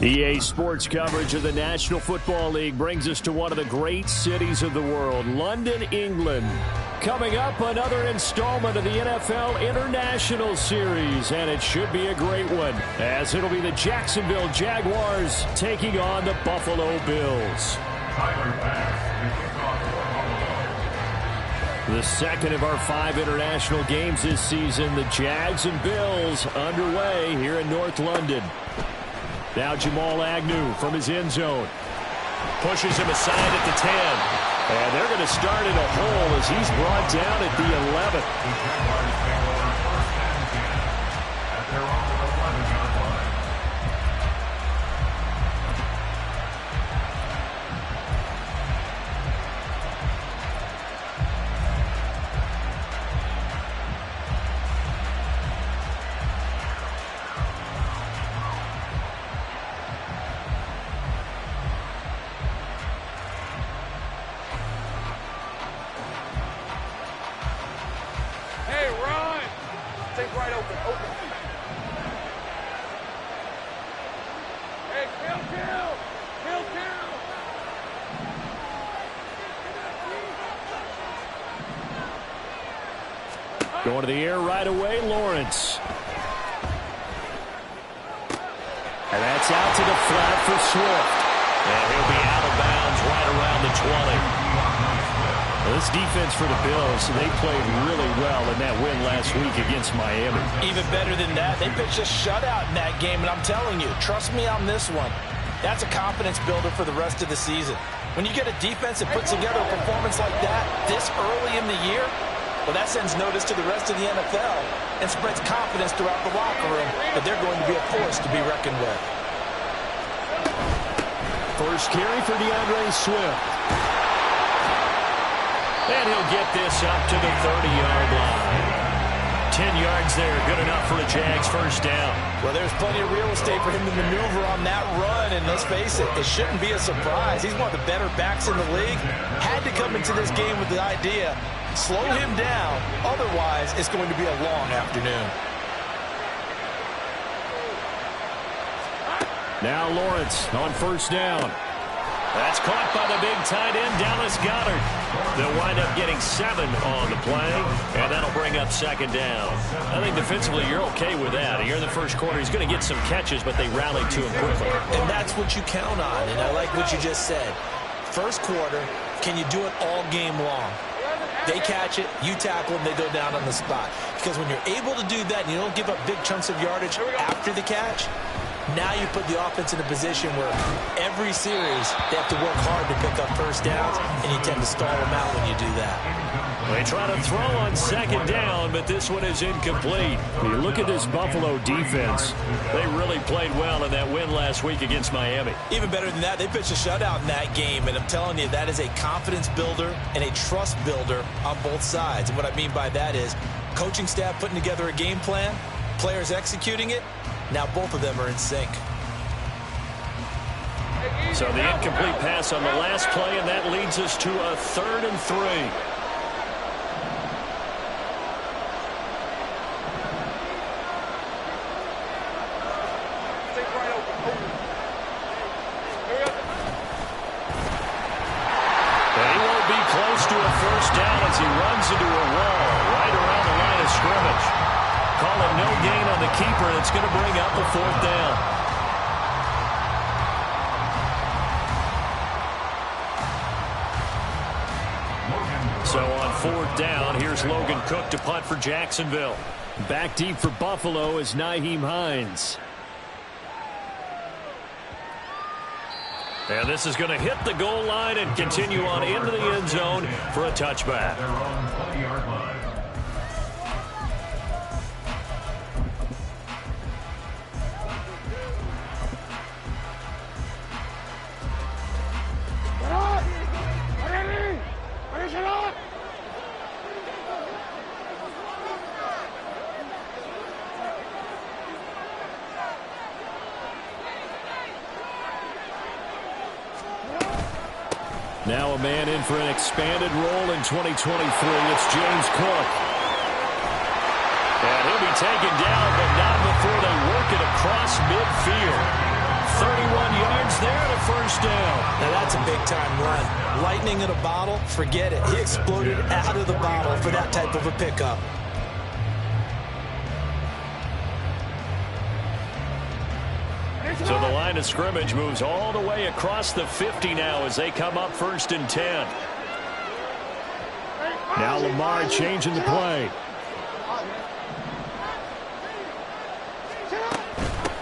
EA Sports coverage of the National Football League brings us to one of the great cities of the world, London, England. Coming up, another installment of the NFL International Series, and it should be a great one, as it'll be the Jacksonville Jaguars taking on the Buffalo Bills. The second of our 5 international games this season, the Jags and Bills underway here in North London. Now Jamal Agnew from his end zone. Pushes him aside at the 10. And they're going to start in a hole as he's brought down at the 11. Going to the air right away, Lawrence. And that's out to the flat for Swift. And he'll be out of bounds right around the 20. Well, this defense for the Bills, they played really well in that win last week against Miami. Even better than that, they pitched a shutout in that game, and I'm telling you, trust me on this one. That's a confidence builder for the rest of the season. When you get a defense that puts together a performance like that this early in the year, well, that sends notice to the rest of the NFL and spreads confidence throughout the locker room that they're going to be a force to be reckoned with. First carry for DeAndre Swift. And he'll get this up to the 30-yard line. 10 yards there, good enough for a Jags first down. Well, there's plenty of real estate for him to maneuver on that run, and let's face it, it shouldn't be a surprise. He's one of the better backs in the league. Had to come into this game with the idea, slow him down, otherwise it's going to be a long afternoon. Now Lawrence on first down. That's caught by the big tight end, Dallas Goedert. They'll wind up getting 7 on the play, and that'll bring up second down. I think defensively you're okay with that. Here in the first quarter, he's going to get some catches, but they rallied to him quickly. And that's what you count on, and I like what you just said. First quarter, can you do it all game long? They catch it, you tackle them, they go down on the spot. Because when you're able to do that and you don't give up big chunks of yardage after the catch, now you put the offense in a position where every series they have to work hard to pick up first downs, and you tend to stall them out when you do that. They try to throw on second down, but this one is incomplete. You look at this Buffalo defense. They really played well in that win last week against Miami. Even better than that, they pitched a shutout in that game, and I'm telling you, that is a confidence builder and a trust builder on both sides. And what I mean by that is coaching staff putting together a game plan, players executing it. Now both of them are in sync. So the incomplete pass on the last play, and that leads us to a 3rd and 3. And he won't be close to a first down as he runs into a wall right around the line of scrimmage. Call it no gain on the keeper, and it's going to bring up a 4th down. So on 4th down, here's Logan Cook to punt for Jacksonville. Back deep for Buffalo is Nyheim Hines. And this is going to hit the goal line and continue on into the end zone for a touchback. Now a man in for an expanded role in 2023. It's James Cook. And he'll be taken down, but not before they work it across midfield. 31 first down. Now that's a big-time run. Lightning in a bottle, forget it. He exploded out of the bottle for that type of a pickup. So the line of scrimmage moves all the way across the 50 now as they come up 1st and 10. Now Lamar changing the play.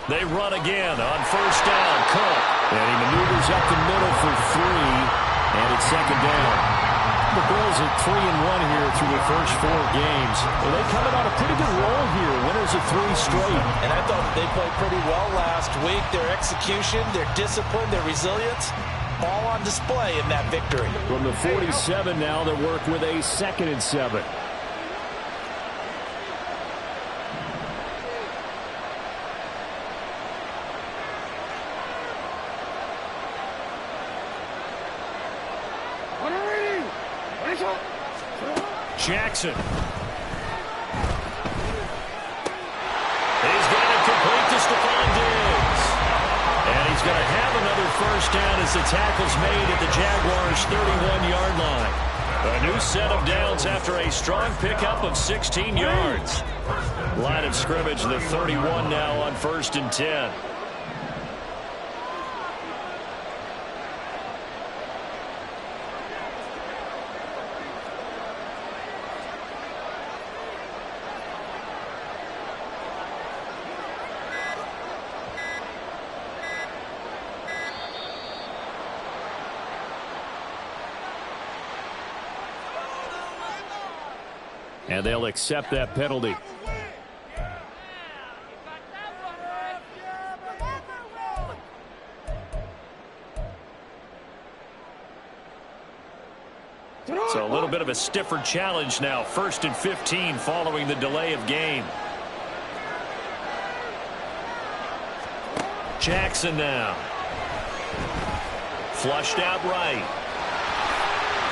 They run again on 1st down. Cook. And he maneuvers up the middle for 3. And it's 2nd down. The Bills are 3-1 here through their first 4 games. Well, they coming on a pretty good roll here. Winners of 3 straight. And I thought they played pretty well last week. Their execution, their discipline, their resilience, all on display in that victory. From the 47 now, they work with a 2nd and 7. Jackson. He's got it complete to Stephon Diggs. And he's going to have another first down as the tackle's made at the Jaguars' 31-yard line. A new set of downs after a strong pickup of 16 yards. Line of scrimmage, the 31 now on 1st and 10. And they'll accept that penalty. So a little bit of a stiffer challenge now. 1st and 15 following the delay of game. Jackson now. Flushed out right.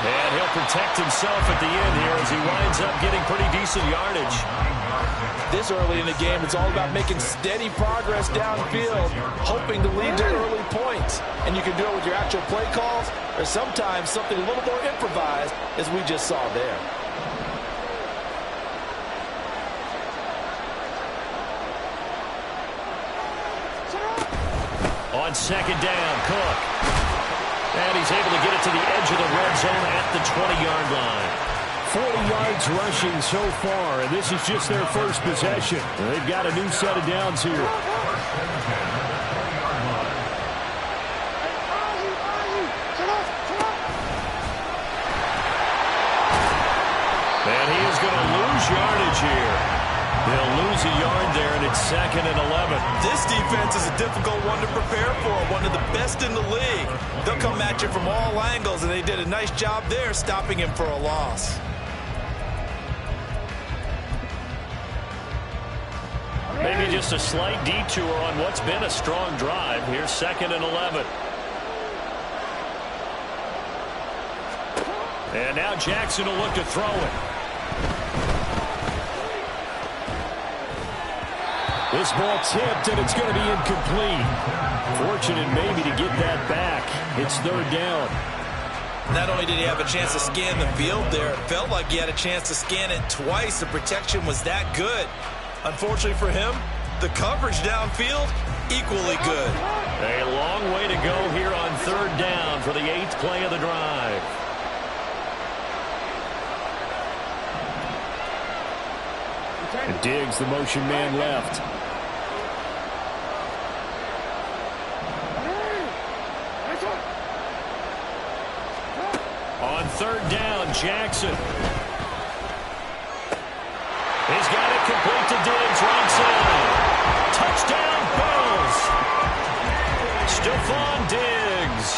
And he'll protect himself at the end here as he winds up getting pretty decent yardage. This early in the game, it's all about making steady progress downfield, hoping to lead to early points. And you can do it with your actual play calls, or sometimes something a little more improvised, as we just saw there. On 2nd down, Cook. And he's able to get it to the edge of the red zone at the 20-yard line. 40 yards rushing so far, and this is just their first possession. They've got a new set of downs here. And he is going to lose yardage here. They'll lose a yard there, and it's 2nd and 11. This defense is a difficult one to prepare for, one of the best in the league. They'll come at you from all angles, and they did a nice job there stopping him for a loss. Maybe just a slight detour on what's been a strong drive. Here's 2nd and 11. And now Jackson will look to throw it. This ball tipped, and it's going to be incomplete. Fortunate maybe to get that back. It's 3rd down. Not only did he have a chance to scan the field there, it felt like he had a chance to scan it twice. The protection was that good. Unfortunately for him, the coverage downfield, equally good. A long way to go here on 3rd down for the 8th play of the drive. And Diggs, the motion man, left. On 3rd down, Jackson. He's got it complete to Diggs, right side. Touchdown, Bills. Stephon Diggs.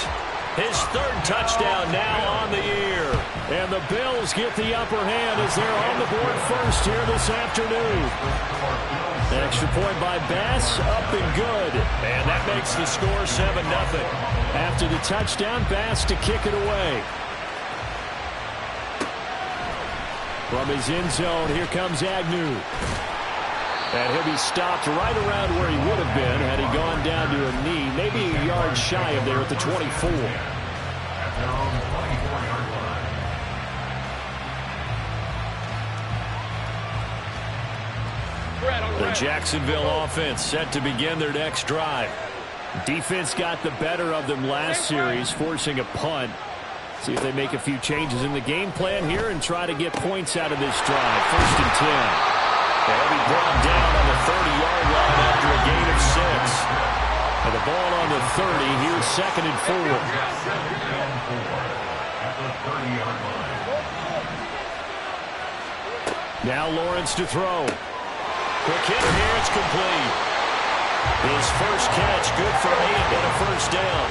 His 3rd touchdown now on the year. And the Bills get the upper hand as they're on the board first here this afternoon. Extra point by Bass, up and good. And that makes the score 7-0. After the touchdown, Bass to kick it away. From his end zone, here comes Agnew. And he'll be stopped right around where he would have been had he gone down to a knee, maybe a yard shy of there at the 24. The Jacksonville offense set to begin their next drive. Defense got the better of them last series, forcing a punt. See if they make a few changes in the game plan here and try to get points out of this drive. 1st and 10. They'll be brought down on the 30-yard line after a gain of 6. And the ball on the 30. Here's 2nd and 4. Now Lawrence to throw. Quick hitter here. It's complete. His first catch, good for 8 and a first down.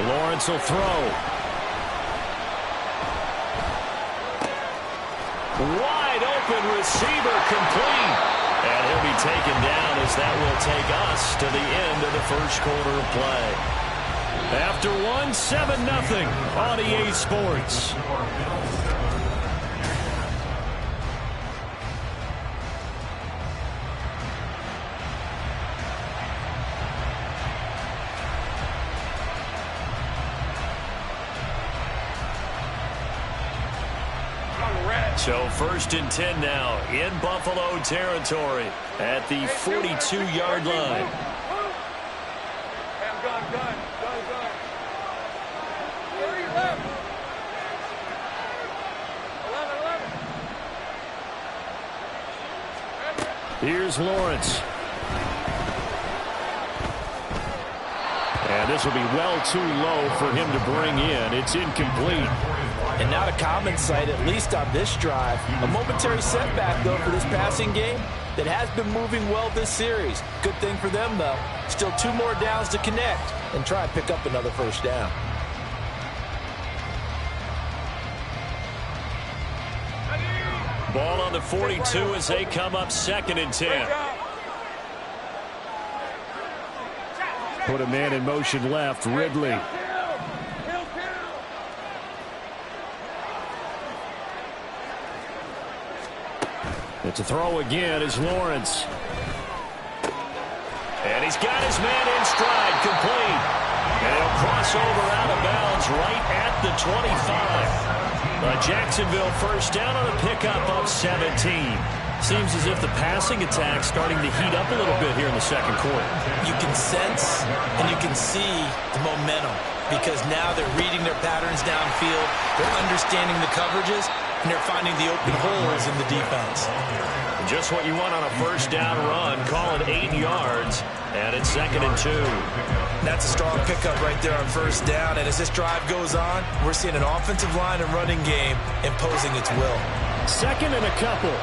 Lawrence will throw. Wide open receiver, complete. And he'll be taken down as that will take us to the end of the first quarter of play. After 7-0 on EA Sports. So 1st and 10 now in Buffalo territory at the 42-yard line. Here's Lawrence. And this will be well too low for him to bring in. It's incomplete. And not a common sight, at least on this drive. A momentary setback, though, for this passing game that has been moving well this series. Good thing for them, though. Still 2 more downs to connect and try and pick up another first down. Ball on the 42 as they come up 2nd and 10. Put a man in motion left, Ridley. It's a throw again is Lawrence. And he's got his man in stride, complete. And he'll cross over out of bounds right at the 25. A Jacksonville first down on a pickup of 17. Seems as if the passing attack's starting to heat up a little bit here in the second quarter. You can sense and you can see the momentum because now they're reading their patterns downfield, they're understanding the coverages, and they're finding the open holes in the defense. Just what you want on a first down run. Call it 8 yards, and it's 2nd and 2. That's a strong pickup right there on first down, and as this drive goes on, we're seeing an offensive line and running game imposing its will. 2nd and a couple.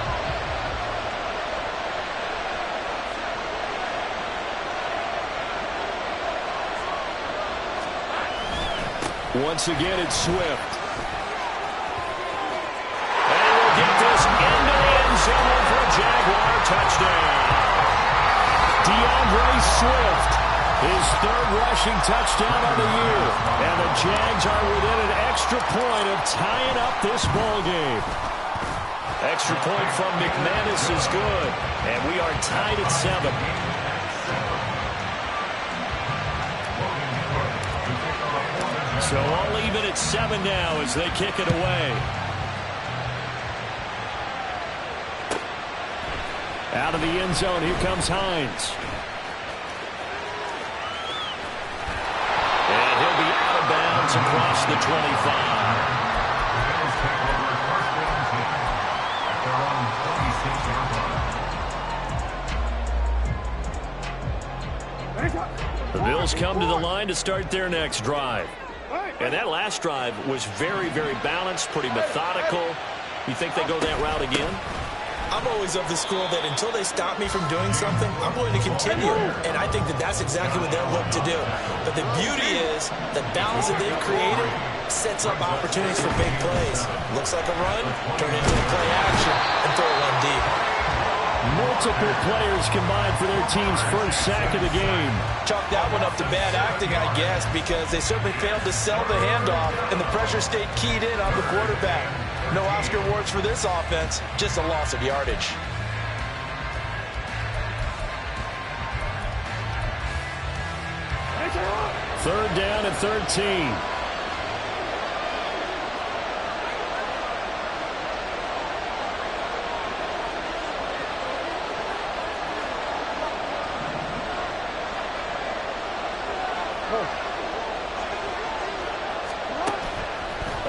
Once again, it's Swift. And he will get this into the end zone for a Jaguar touchdown. DeAndre Swift, his 3rd rushing touchdown of the year. And the Jags are within an extra point of tying up this ball game. Extra point from McManus is good. And we are tied at 7. So all even at 7 now as they kick it away. Out of the end zone, here comes Hines. And he'll be out of bounds across the 25. The Bills come to the line to start their next drive. And that last drive was very, very balanced, pretty methodical. You think they go that route again? I'm always of the school that until they stop me from doing something, I'm going to continue. And I think that that's exactly what they'll look to do. But the beauty is the balance that they've created sets up opportunities for big plays. Looks like a run, turn into a play action, and throw one deep. Multiple players combined for their team's first sack of the game. Chalk that one up to bad acting, I guess, because they certainly failed to sell the handoff, and the pressure stayed keyed in on the quarterback. No Oscar awards for this offense, just a loss of yardage. Third down and 13.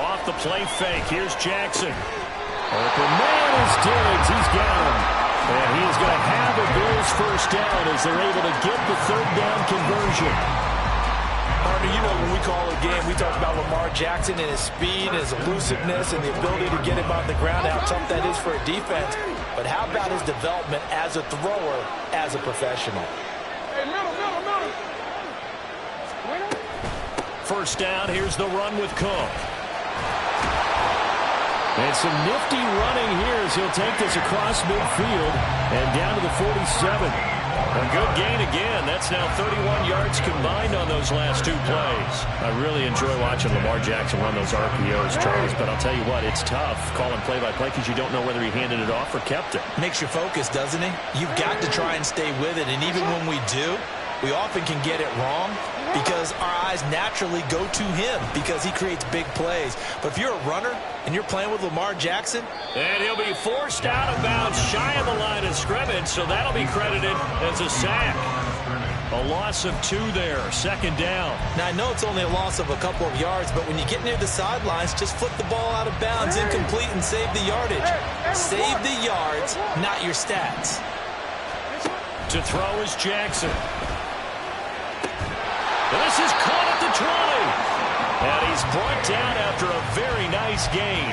Off the play fake. Here's Jackson. Open man is Diggs. He's got him. And he's going to have a Bills first down as they're able to get the third down conversion. Partner, you know when we call a game, we talk about Lamar Jackson and his speed, and his elusiveness, and the ability to get him on the ground, how tough that is for a defense. But how about his development as a thrower, as a professional? Hey, middle. First down, here's the run with Cook. And some nifty running here as he'll take this across midfield and down to the 47. A good gain again. That's now 31 yards combined on those last two plays. I really enjoy watching Lamar Jackson run those RPOs, Charles, but I'll tell you what, it's tough calling play-by-play because you don't know whether he handed it off or kept it. Makes you focus, doesn't he? You've got to try and stay with it, and even when we do, we often can get it wrong because our eyes naturally go to him because he creates big plays. But if you're a runner and you're playing with Lamar Jackson, and he'll be forced out of bounds shy of the line of scrimmage, so that'll be credited as a sack. A loss of 2 there, second down. Now, I know it's only a loss of a couple of yards, but when you get near the sidelines, just flip the ball out of bounds, incomplete, and save the yardage. Save the yards, not your stats. To throw is Jackson. This is caught at the 20. And he's brought down after a very nice gain.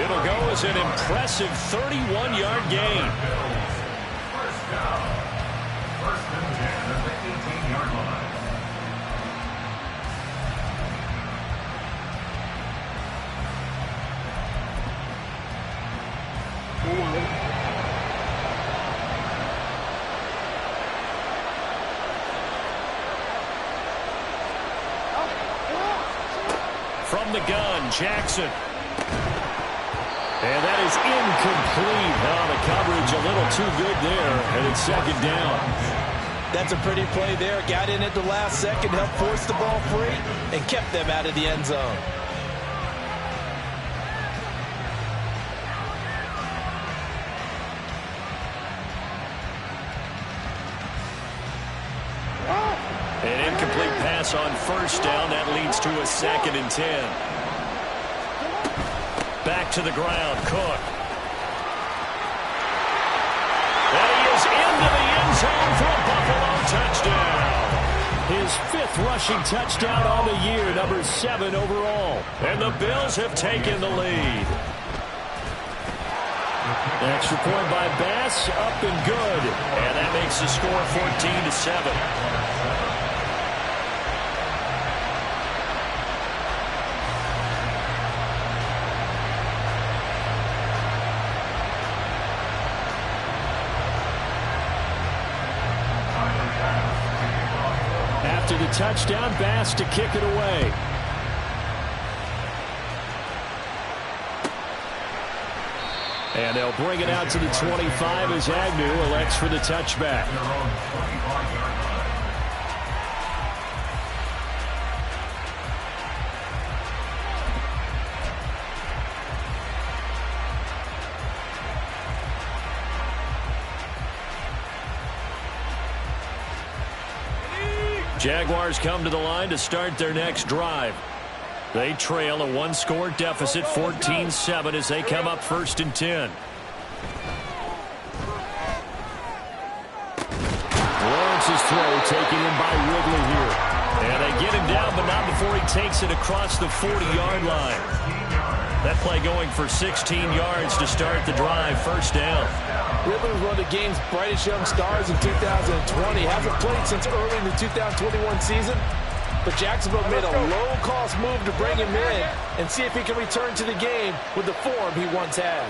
It'll go as an impressive 31-yard gain. From the gun, Jackson. And that is incomplete. Oh, the coverage a little too good there, and it's second down. That's a pretty play there. Got in at the last second, helped force the ball free, and kept them out of the end zone. An incomplete pass on first down. That leads to a 2nd and 10. Back to the ground, Cook. And he is into the end zone for a Buffalo touchdown. His 5th rushing touchdown on the year, number 7 overall. And the Bills have taken the lead. Extra point by Bass, up and good. And that makes the score 14-7. After the touchdown, Bass to kick it away. And they'll bring it out to the 25 as Agnew elects for the touchback. Jaguars come to the line to start their next drive. They trail a 1-score deficit, 14-7, as they come up 1st and 10. Lawrence's throw taken in by Ridley here. And they get him down, but not before he takes it across the 40-yard line. That play going for 16 yards to start the drive, 1st down. Ridley was one of the game's brightest young stars in 2020. Hasn't played since early in the 2021 season. But Jacksonville made a low-cost move to bring him in and see if he can return to the game with the form he once had.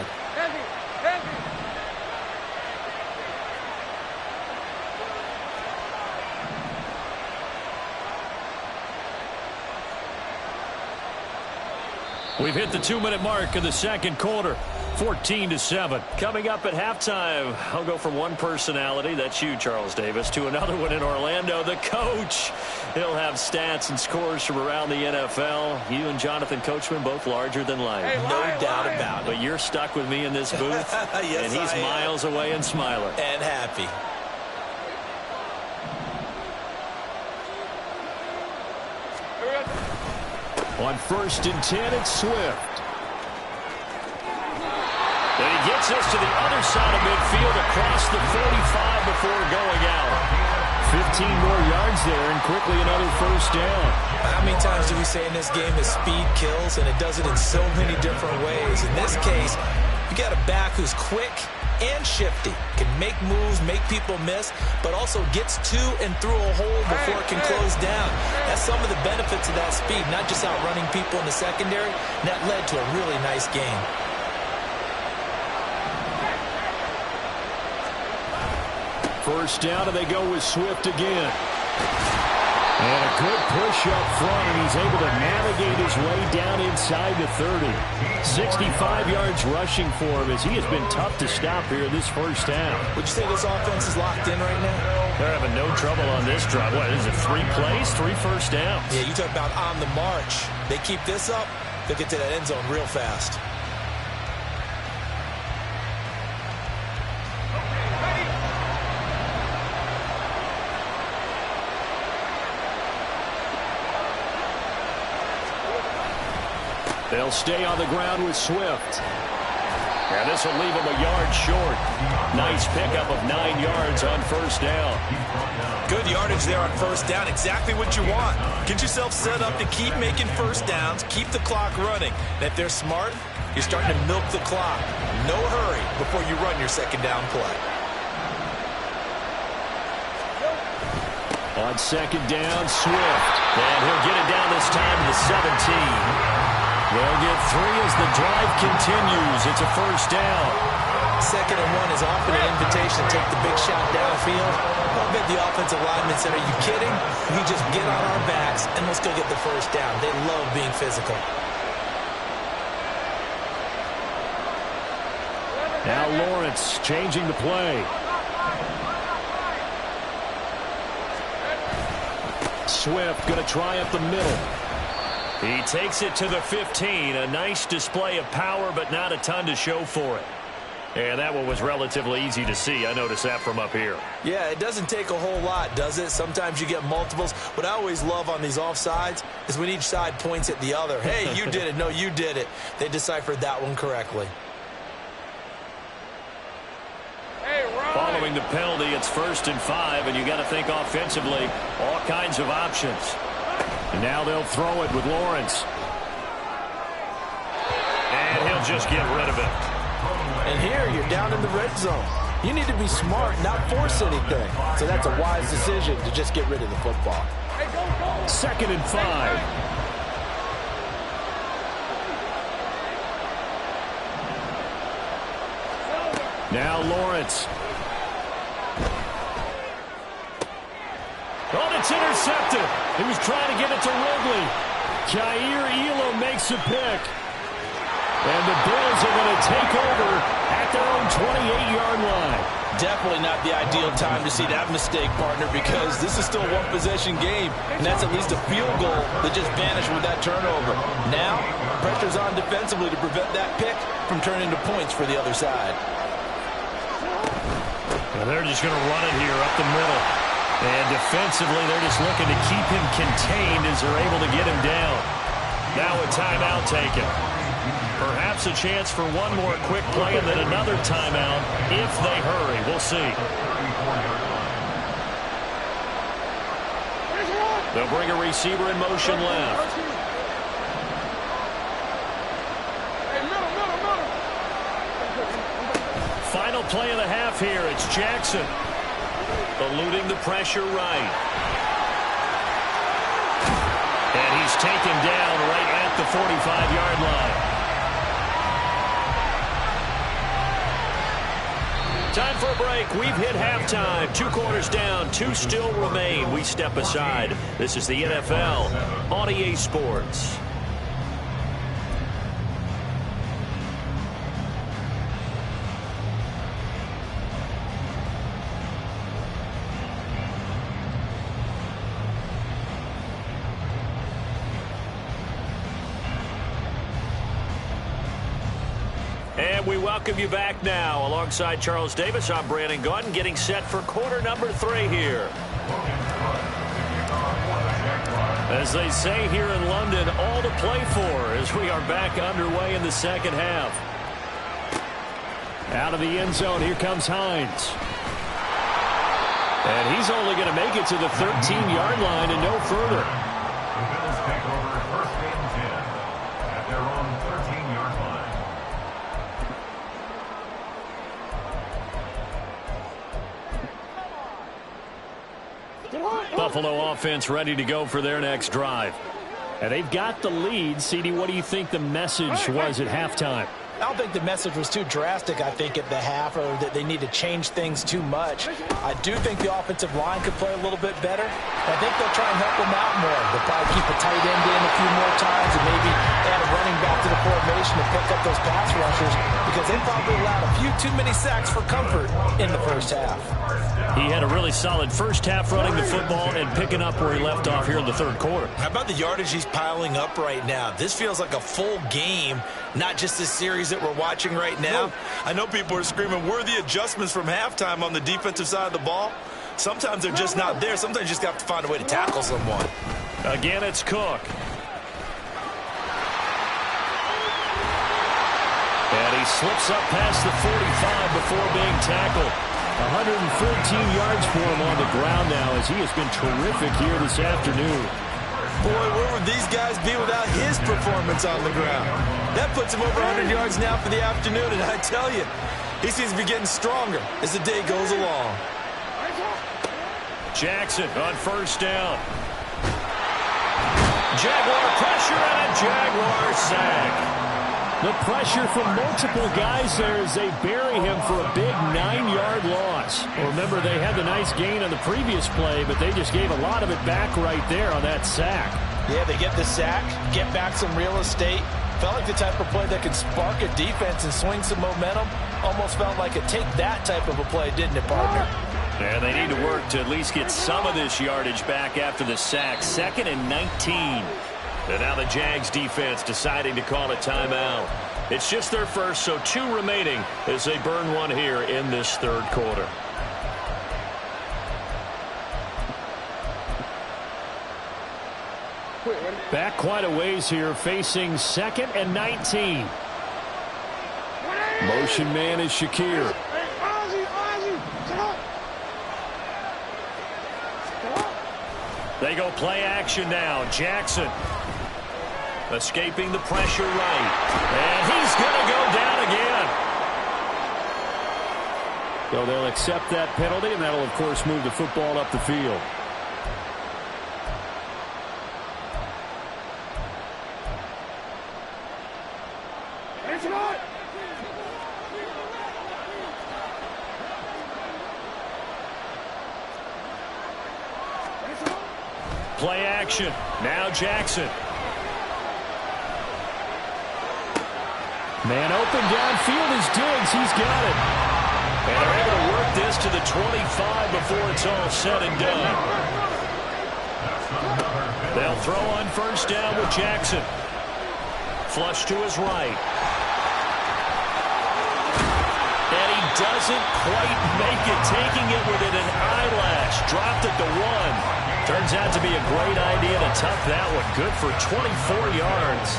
We've hit the 2-minute mark of the second quarter. 14-7. Coming up at halftime, I'll go from one personality, that's you, Charles Davis, to another one in Orlando, the coach. He'll have stats and scores from around the NFL. You and Jonathan Coachman both larger than life. Hey, no doubt about it. But you're stuck with me in this booth, yes, and he's miles away and smiling. And happy. On 1st and 10, it's Swift. And he gets us to the other side of midfield across the 45 before going out. 15 more yards there and quickly another first down. How many times do we say in this game that speed kills, and it does it in so many different ways? In this case, you got a back who's quick and shifty, can make moves, make people miss, but also gets to and through a hole before it can close down. That's some of the benefits of that speed, not just outrunning people in the secondary. And that led to a really nice game. First down, and they go with Swift again. And a good push up front, and he's able to navigate his way down inside the 30. 65 yards rushing for him as he has been tough to stop here in this first down. Would you say this offense is locked in right now? They're having no trouble on this drive. What is it, 3 plays, 3 first downs? Yeah, you talk about on the march. They keep this up, they'll get to that end zone real fast. They'll stay on the ground with Swift. And this will leave him a yard short. Nice pickup of 9 yards on first down. Good yardage there on first down. Exactly what you want. Get yourself set up to keep making first downs, keep the clock running. And if they're smart, you're starting to milk the clock. No hurry before you run your second down play. On second down, Swift. And he'll get it down this time to the 17. They'll get 3 as the drive continues. It's a first down. 2nd and 1 is often an invitation to take the big shot downfield. I bet the offensive lineman said, are you kidding? We just get on our backs and let's go get the first down. They love being physical. Now Lawrence changing the play. Swift going to try up the middle. He takes it to the 15. A nice display of power, but not a ton to show for it. And that one was relatively easy to see. I noticed that from up here. Yeah, it doesn't take a whole lot, does it? Sometimes you get multiples. What I always love on these offsides is when each side points at the other. Hey, you did it. No, you did it. They deciphered that one correctly. Following the penalty, it's 1st and 5, and you got to think offensively, all kinds of options. And now they'll throw it with Lawrence. And he'll just get rid of it. And here you're down in the red zone. You need to be smart, not force anything. So that's a wise decision to just get rid of the football. 2nd and 5. Now Lawrence. Oh, it's intercepted. He was trying to get it to Ridley. Jair Elam makes a pick. And the Bills are going to take over at their own 28-yard line. Definitely not the ideal time to see that mistake, partner, because this is still a one-possession game, and that's at least a field goal that just vanished with that turnover. Now, pressure's on defensively to prevent that pick from turning into points for the other side. Well, they're just going to run it here up the middle. And defensively, they're just looking to keep him contained as they're able to get him down. Now a timeout taken. Perhaps a chance for one more quick play and then another timeout if they hurry. We'll see. They'll bring a receiver in motion left. Final play of the half here. It's Jackson. Eluding the pressure right. And he's taken down right at the 45-yard line. Time for a break. We've hit halftime. 2 quarters down. 2 still remain. We step aside. This is the NFL on EA Sports. And we welcome you back now. Alongside Charles Davis, I'm Brandon Gaudin, getting set for quarter number 3 here. As they say here in London, all to play for as we are back underway in the second half. Out of the end zone, here comes Hines. And he's only going to make it to the 13-yard line and no further. The Bills take over first and 10 at their own 13-yard line. Buffalo offense ready to go for their next drive. And they've got the lead. CD, what do you think the message was at halftime? I don't think the message was too drastic, I think, at the half, or that they need to change things too much. I do think the offensive line could play a little bit better. I think they'll try and help them out more. They'll probably keep a tight end in a few more times and maybe add a running back to the formation to pick up those pass rushers, because they probably allowed a few too many sacks for comfort in the first half. He had a really solid first half running the football and picking up where he left off here in the third quarter. How about the yardage he's piling up right now? This feels like a full game, not just this series that we're watching right now. I know people are screaming, where are the adjustments from halftime on the defensive side of the ball? Sometimes they're just not there. Sometimes you just have to find a way to tackle someone. Again, it's Cook. And he slips up past the 45 before being tackled. 114 yards for him on the ground now, as he has been terrific here this afternoon. Boy, where would these guys be without his performance on the ground? That puts him over 100 yards now for the afternoon, and I tell you, he seems to be getting stronger as the day goes along. Jackson on first down. Jaguar pressure and a Jaguar sack. The pressure from multiple guys there as they bury him for a big 9-yard loss. Remember, they had the nice gain on the previous play, but they just gave a lot of it back right there on that sack. Yeah, they get the sack, get back some real estate. Felt like the type of play that could spark a defense and swing some momentum. Almost felt like a take that type of a play, didn't it, partner? And they need to work to at least get some of this yardage back after the sack. 2nd and 19. And now the Jags defense deciding to call a timeout. It's just their first, so 2 remaining as they burn one here in this third quarter. Back quite a ways here, facing 2nd and 19. Motion man is Shakir. They go play action now. Jackson escaping the pressure right. And he's going to go down again. So they'll accept that penalty, and that'll, of course, move the football up the field. Play action. Now Jackson. Man open downfield is Diggs. He's got it. And they're able to work this to the 25 before it's all said and done. They'll throw on first down with Jackson. Flush to his right. And he doesn't quite make it, taking it within an eyelash. Dropped at the 1. Turns out to be a great idea to tuck that one. Good for 24 yards.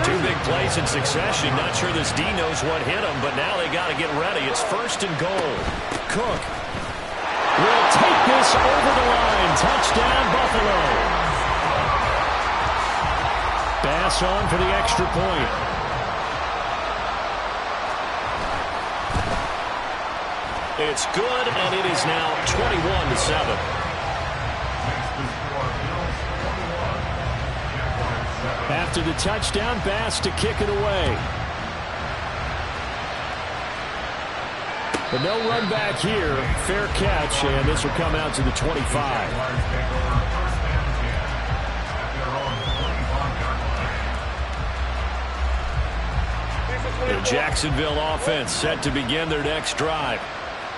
2 big plays in succession. Not sure this D knows what hit him, but now they got to get ready. It's 1st and goal. Cook will take this over the line. Touchdown, Buffalo. Bass on for the extra point. It's good, and it is now 21-7. After the touchdown, Bass to kick it away. But no run back here. Fair catch, and this will come out to the 25. The Jacksonville offense set to begin their next drive.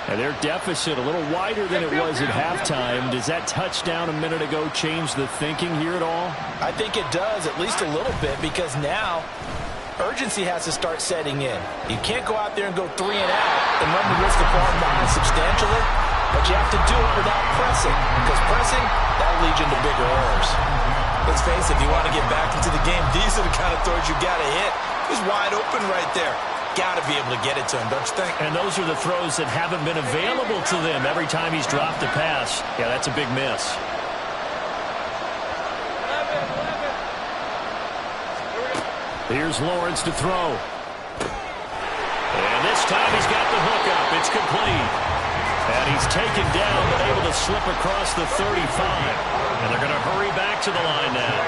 And their deficit a little wider than it was at halftime. Does that touchdown a minute ago change the thinking here at all? I think it does, at least a little bit, because now urgency has to start setting in. You can't go out there and go 3 and out and run the risk of falling behind substantially, but you have to do it without pressing, because pressing, that'll lead you into bigger errors. Let's face it, if you want to get back into the game, these are the kind of throws you got to hit. He's wide open right there. Got to be able to get it to him, don't you think? And those are the throws that haven't been available to them every time he's dropped a pass. Yeah, that's a big miss. Here's Lawrence to throw. And this time he's got the hook up. It's complete. And he's taken down, but able to slip across the 35. And they're going to hurry back to the line now.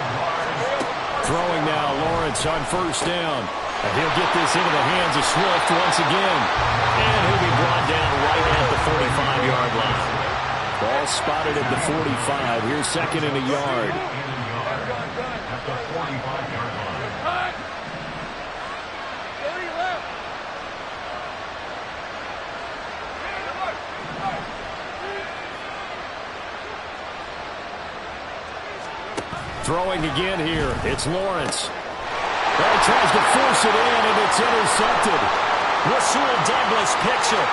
Throwing now, Lawrence on first down. And he'll get this into the hands of Swift once again. And he'll be brought down right at the 45-yard line. Ball spotted at the 45. Here's second and a yard. At the 45-yard line. Throwing again here. It's Lawrence. He tries to force it in, and it's intercepted. Rasul Douglas picks it.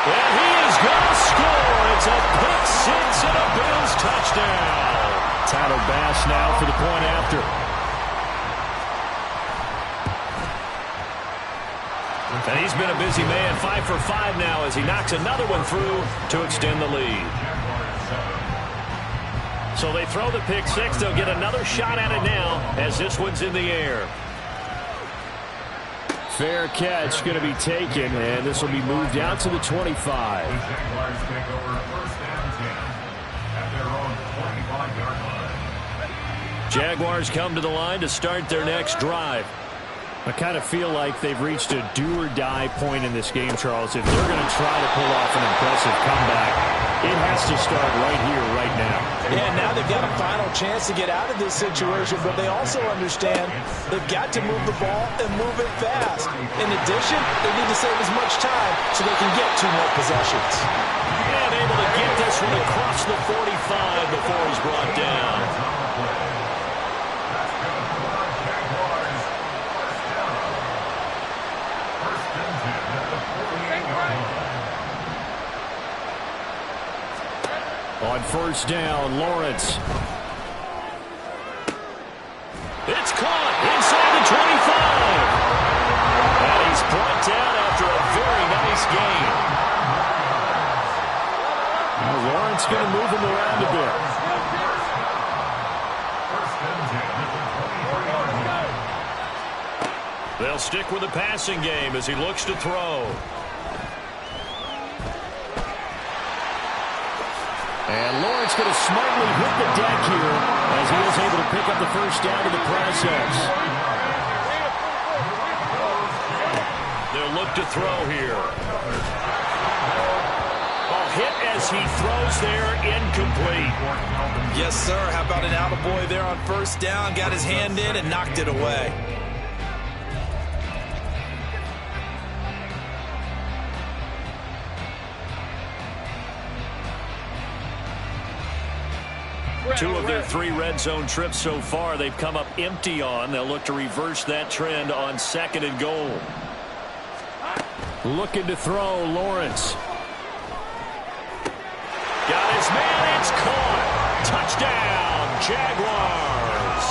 And he is going to score. It's a pick six and a Bills touchdown. Tyler Bass now for the point after. And he's been a busy man, 5 for 5 now as he knocks another one through to extend the lead. So they throw the pick six. They'll get another shot at it now as this one's in the air. Fair catch going to be taken, and this will be moved out to the 25. The Jaguars take over first and 10 at their own 25-yard line. Jaguars come to the line to start their next drive. I kind of feel like they've reached a do-or-die point in this game, Charles. If they're going to try to pull off an impressive comeback, it has to start right here, right now. Yeah, now they've got a final chance to get out of this situation, but they also understand they've got to move the ball and move it fast. In addition, they need to save as much time so they can get 2 more possessions. And able to get this one across the 45 before he's brought down. On first down, Lawrence. It's caught inside the 25. And he's brought down after a very nice gain. Now Lawrence going to move him around a bit. They'll stick with the passing game as he looks to throw. And Lawrence going to smartly hit the deck here as he is able to pick up the first down in the process. They'll look to throw here. A hit as he throws there, incomplete. Yes, sir. How about an attaboy there on first down? Got his hand in and knocked it away. Two of their 3 red zone trips so far they've come up empty on. They'll look to reverse that trend on second and goal. Looking to throw, Lawrence. Got his man, it's caught. Touchdown, Jaguars.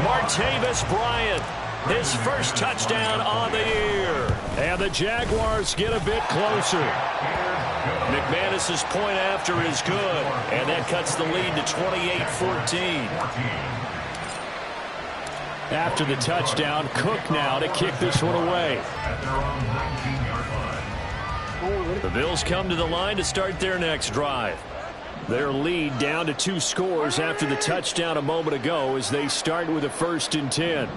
Martavis Bryant, his first touchdown on the year. And the Jaguars get a bit closer. McManus's point after is good, and that cuts the lead to 28-14. After the touchdown, Cook now to kick this one away. The Bills come to the line to start their next drive. Their lead down to 2 scores after the touchdown a moment ago as they start with a 1st and 10.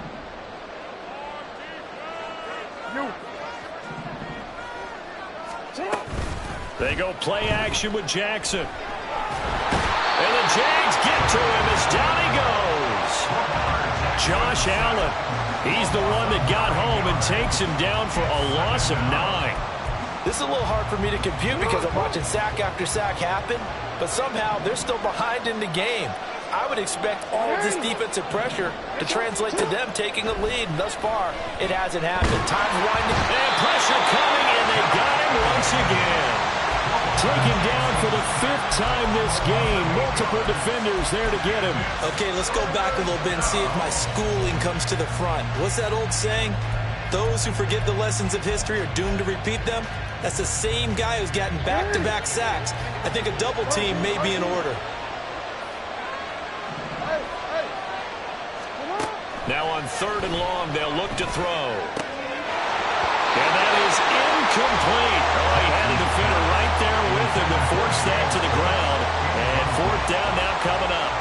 They go play action with Jackson. And the Jags get to him as down he goes. Josh Allen, he's the one that got home and takes him down for a loss of 9. This is a little hard for me to compute because I'm watching sack after sack happen, but somehow they're still behind in the game. I would expect all of this defensive pressure to translate to them taking a lead. And thus far, it hasn't happened. Time's winding. And pressure coming, and they got him once again. Taken down for the 5th time this game. Multiple defenders there to get him. Okay, let's go back a little bit and see if my schooling comes to the front. What's that old saying? Those who forget the lessons of history are doomed to repeat them. That's the same guy who's gotten back-to-back sacks. I think a double team may be in order. Now on 3rd and long, they'll look to throw. And that is incomplete. Oh, he had a defender right there with him to force that to the ground. And 4th down now coming up.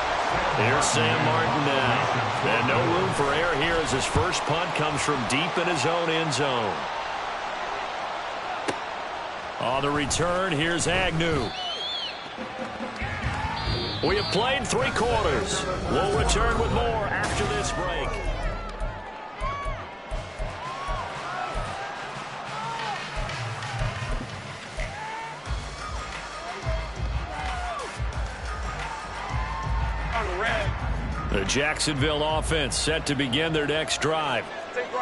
Here's Sam Martin now. And no room for error here as his first punt comes from deep in his own end zone. On the return, here's Agnew. We have played 3 quarters. We'll return with more after this break. The Jacksonville offense set to begin their next drive.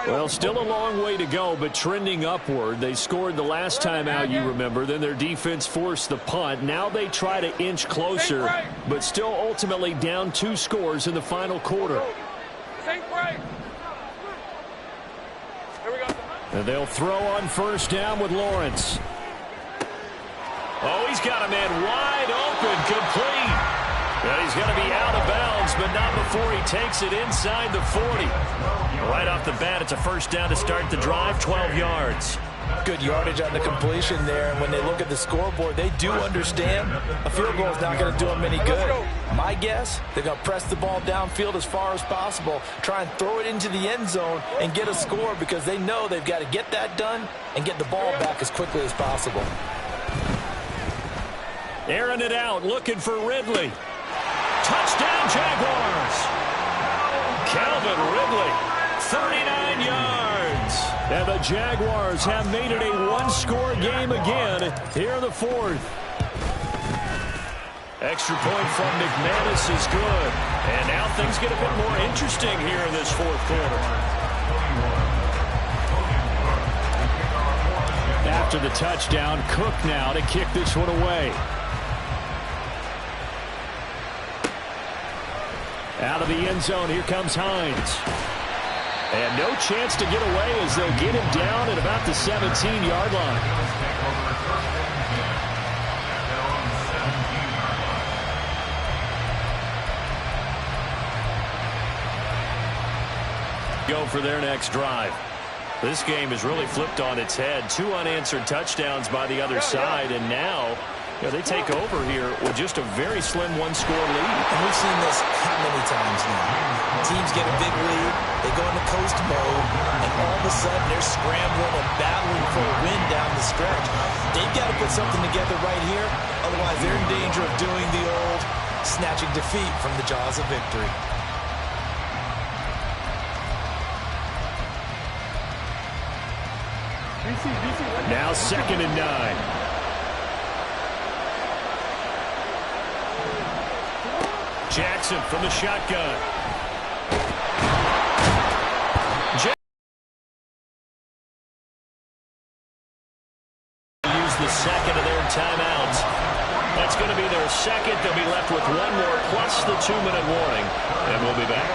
Well, still a long way to go, but trending upward. They scored the last time out, you remember. Then their defense forced the punt. Now they try to inch closer, but still ultimately down 2 scores in the final quarter. And they'll throw on 1st down with Lawrence. Oh, he's got a man wide open, complete. Well, he's going to be out of bounds, but not before he takes it inside the 40. Right off the bat, it's a 1st down to start the drive, 12 yards. Good yardage on the completion there. And when they look at the scoreboard, they do understand a field goal is not going to do them any good. My guess, they're going to press the ball downfield as far as possible, try and throw it into the end zone and get a score because they know they've got to get that done and get the ball back as quickly as possible. Airing it out, looking for Ridley. Touchdown, Jaguars. Calvin Ridley, 39 yards. And the Jaguars have made it a 1-score game again here in the 4th. Extra point from McManus is good. And now things get a bit more interesting here in this 4th quarter. After the touchdown, Cook now to kick this one away. Out of the end zone, here comes Hines. And no chance to get away as they'll get him down at about the 17-yard line. Go for their next drive. This game has really flipped on its head. 2 unanswered touchdowns by the other side, and now they take over here with just a very slim 1-score lead. And we've seen this how many times now? Teams get a big lead, they go into coast mode, and all of a sudden they're scrambling and battling for a win down the stretch. They've got to put something together right here, otherwise they're in danger of doing the old snatching defeat from the jaws of victory. Now 2nd and 9. Jackson from the shotgun. Use the 2nd of their timeouts. That's going to be their 2nd. They'll be left with 1 more plus the 2-minute warning. And we'll be back.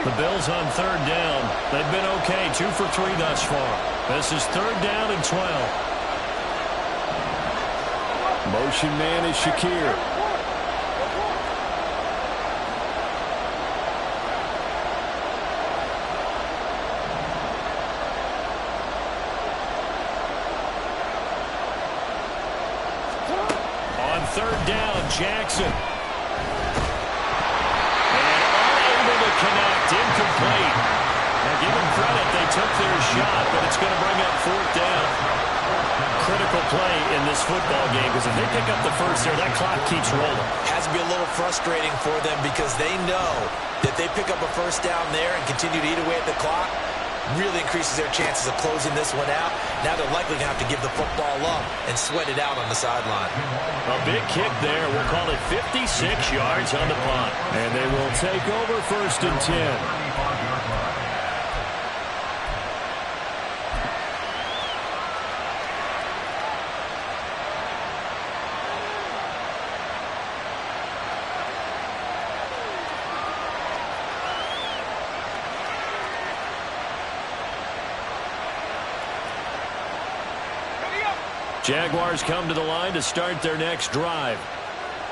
The Bills on 3rd down. They've been okay, 2 for 3 thus far. This is 3rd down and 12. Motion man is Shakir. On 3rd down, Jackson. Connect, incomplete. Now give them credit, they took their shot, but it's going to bring up 4th down. critical play in this football game because if they pick up the first there, that clock keeps rolling. Has to be a little frustrating for them because they know that they pick up a first down there and continue to eat away at the clock, really increases their chances of closing this one out. Now they're likely going to have to give the football up and sweat it out on the sideline. A big kick there. We'll call it 56 yards on the punt. And they will take over 1st and 10. Jaguars come to the line to start their next drive.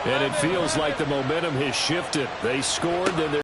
And it feels like the momentum has shifted. They scored, and they're